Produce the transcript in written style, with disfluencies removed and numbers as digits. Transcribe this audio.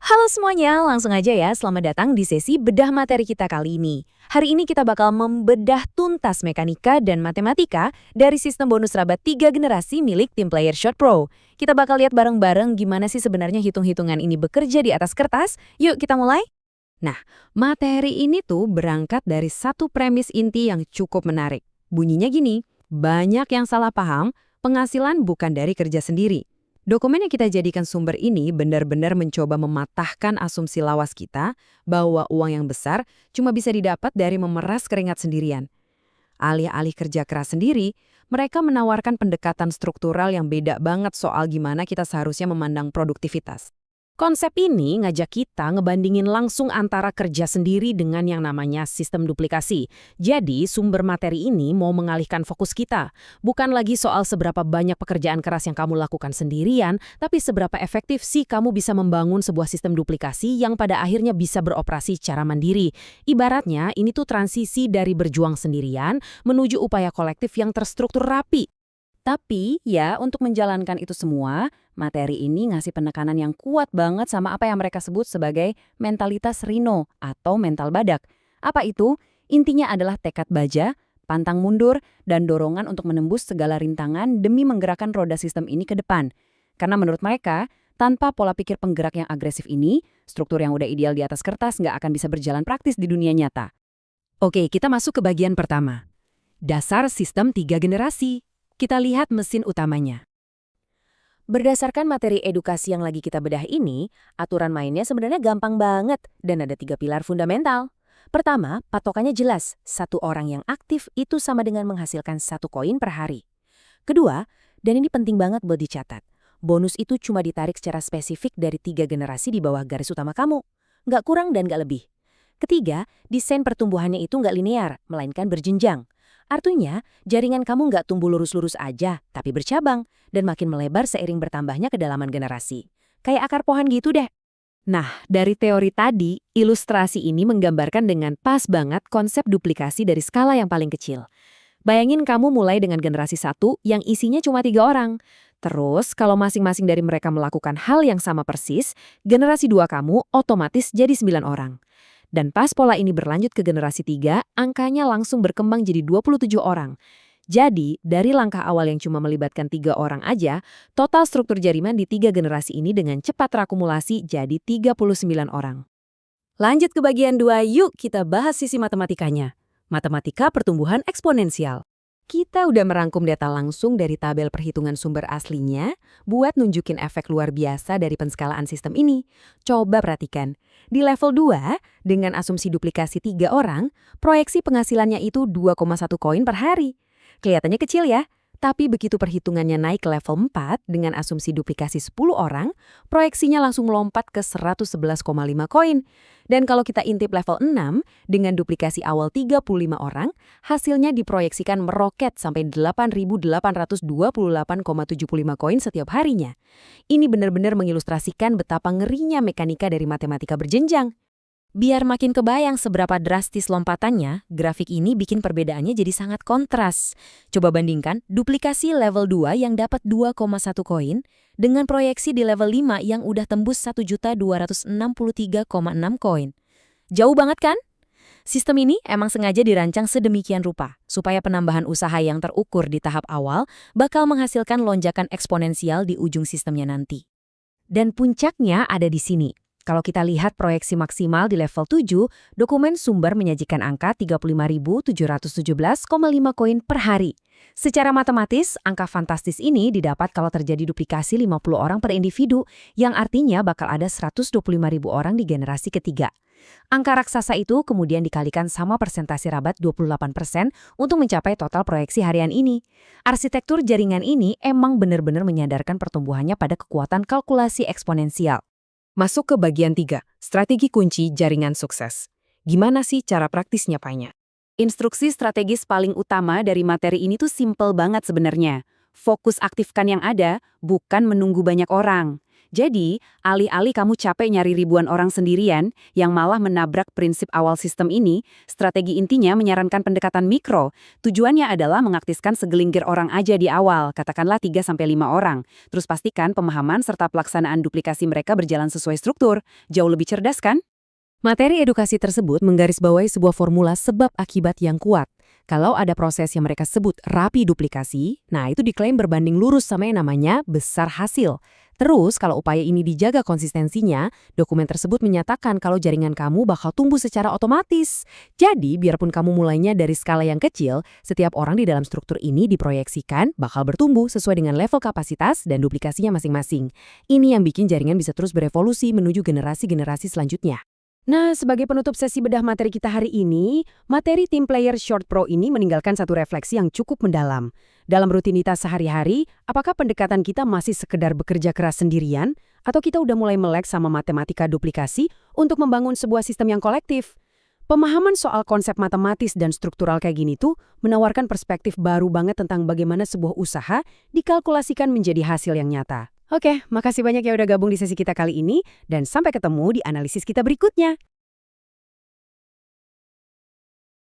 Halo semuanya, langsung aja ya, selamat datang di sesi bedah materi kita kali ini. Hari ini kita bakal membedah tuntas mekanika dan matematika dari sistem bonus rabat 3 generasi milik tim player Shot Pro. Kita bakal lihat bareng-bareng gimana sih sebenarnya hitung-hitungan ini bekerja di atas kertas. Yuk kita mulai. Nah, materi ini tuh berangkat dari satu premis inti yang cukup menarik. Bunyinya gini, banyak yang salah paham, penghasilan bukan dari kerja sendiri. Dokumen yang kita jadikan sumber ini benar-benar mencoba mematahkan asumsi lawas kita bahwa uang yang besar cuma bisa didapat dari memeras keringat sendirian. Alih-alih kerja keras sendiri, mereka menawarkan pendekatan struktural yang beda banget soal gimana kita seharusnya memandang produktivitas. Konsep ini ngajak kita ngebandingin langsung antara kerja sendiri dengan yang namanya sistem duplikasi. Jadi, sumber materi ini mau mengalihkan fokus kita. Bukan lagi soal seberapa banyak pekerjaan keras yang kamu lakukan sendirian, tapi seberapa efektif sih kamu bisa membangun sebuah sistem duplikasi yang pada akhirnya bisa beroperasi secara mandiri. Ibaratnya, ini tuh transisi dari berjuang sendirian menuju upaya kolektif yang terstruktur rapi. Tapi, ya, untuk menjalankan itu semua, materi ini ngasih penekanan yang kuat banget sama apa yang mereka sebut sebagai mentalitas rino atau mental badak. Apa itu? Intinya adalah tekad baja, pantang mundur, dan dorongan untuk menembus segala rintangan demi menggerakkan roda sistem ini ke depan. Karena menurut mereka, tanpa pola pikir penggerak yang agresif ini, struktur yang udah ideal di atas kertas nggak akan bisa berjalan praktis di dunia nyata. Oke, kita masuk ke bagian pertama. Dasar sistem 3 generasi. Kita lihat mesin utamanya. Berdasarkan materi edukasi yang lagi kita bedah ini, aturan mainnya sebenarnya gampang banget dan ada 3 pilar fundamental. Pertama, patokannya jelas, satu orang yang aktif itu sama dengan menghasilkan 1 koin per hari. Kedua, dan ini penting banget buat dicatat, bonus itu cuma ditarik secara spesifik dari 3 generasi di bawah garis utama kamu. Nggak kurang dan nggak lebih. Ketiga, desain pertumbuhannya itu nggak linear, melainkan berjenjang. Artinya, jaringan kamu nggak tumbuh lurus-lurus aja, tapi bercabang, dan makin melebar seiring bertambahnya kedalaman generasi. Kayak akar pohon gitu deh. Nah, dari teori tadi, ilustrasi ini menggambarkan dengan pas banget konsep duplikasi dari skala yang paling kecil. Bayangin kamu mulai dengan generasi 1 yang isinya cuma 3 orang. Terus, kalau masing-masing dari mereka melakukan hal yang sama persis, generasi 2 kamu otomatis jadi 9 orang. Dan pas pola ini berlanjut ke generasi 3, angkanya langsung berkembang jadi 27 orang. Jadi, dari langkah awal yang cuma melibatkan 3 orang aja, total struktur jaringan di 3 generasi ini dengan cepat terakumulasi jadi 39 orang. Lanjut ke bagian 2, yuk kita bahas sisi matematikanya. Matematika pertumbuhan eksponensial. Kita udah merangkum data langsung dari tabel perhitungan sumber aslinya buat nunjukin efek luar biasa dari penskalaan sistem ini. Coba perhatikan. Di level 2, dengan asumsi duplikasi 3 orang, proyeksi penghasilannya itu 2,1 koin per hari. Kelihatannya kecil ya, tapi begitu perhitungannya naik ke level 4 dengan asumsi duplikasi 10 orang, proyeksinya langsung melompat ke 111,5 koin. Dan kalau kita intip level 6, dengan duplikasi awal 35 orang, hasilnya diproyeksikan meroket sampai 8.828,75 koin setiap harinya. Ini benar-benar mengilustrasikan betapa ngerinya mekanika dari matematika berjenjang. Biar makin kebayang seberapa drastis lompatannya, grafik ini bikin perbedaannya jadi sangat kontras. Coba bandingkan duplikasi level 2 yang dapat 2,1 koin dengan proyeksi di level 5 yang udah tembus 1.263,6 koin. Jauh banget kan? Sistem ini emang sengaja dirancang sedemikian rupa, supaya penambahan usaha yang terukur di tahap awal bakal menghasilkan lonjakan eksponensial di ujung sistemnya nanti. Dan puncaknya ada di sini. Kalau kita lihat proyeksi maksimal di level 7, dokumen sumber menyajikan angka 35.717,5 koin per hari. Secara matematis, angka fantastis ini didapat kalau terjadi duplikasi 50 orang per individu, yang artinya bakal ada 125.000 orang di generasi ketiga. Angka raksasa itu kemudian dikalikan sama persentase rabat 28% untuk mencapai total proyeksi harian ini. Arsitektur jaringan ini emang benar-benar menyadarkan pertumbuhannya pada kekuatan kalkulasi eksponensial. Masuk ke bagian 3, strategi kunci jaringan sukses. Gimana sih cara praktisnya, Panya? Instruksi strategis paling utama dari materi ini tuh simple banget sebenarnya. Fokus aktifkan yang ada, bukan menunggu banyak orang. Jadi, alih-alih kamu capek nyari ribuan orang sendirian yang malah menabrak prinsip awal sistem ini, strategi intinya menyarankan pendekatan mikro. Tujuannya adalah mengaktifkan segelintir orang aja di awal, katakanlah 3-5 orang. Terus pastikan pemahaman serta pelaksanaan duplikasi mereka berjalan sesuai struktur. Jauh lebih cerdas kan? Materi edukasi tersebut menggarisbawahi sebuah formula sebab akibat yang kuat. Kalau ada proses yang mereka sebut rapi duplikasi, nah itu diklaim berbanding lurus sama yang namanya besar hasil. Terus kalau upaya ini dijaga konsistensinya, dokumen tersebut menyatakan kalau jaringan kamu bakal tumbuh secara otomatis. Jadi biarpun kamu mulainya dari skala yang kecil, setiap orang di dalam struktur ini diproyeksikan bakal bertumbuh sesuai dengan level kapasitas dan duplikasinya masing-masing. Ini yang bikin jaringan bisa terus berevolusi menuju generasi-generasi selanjutnya. Nah, sebagai penutup sesi bedah materi kita hari ini, materi Team Player Short Pro ini meninggalkan satu refleksi yang cukup mendalam. Dalam rutinitas sehari-hari, apakah pendekatan kita masih sekedar bekerja keras sendirian, atau kita udah mulai melek sama matematika duplikasi untuk membangun sebuah sistem yang kolektif? Pemahaman soal konsep matematis dan struktural kayak gini tuh menawarkan perspektif baru banget tentang bagaimana sebuah usaha dikalkulasikan menjadi hasil yang nyata. Oke, makasih banyak ya udah gabung di sesi kita kali ini, dan sampai ketemu di analisis kita berikutnya.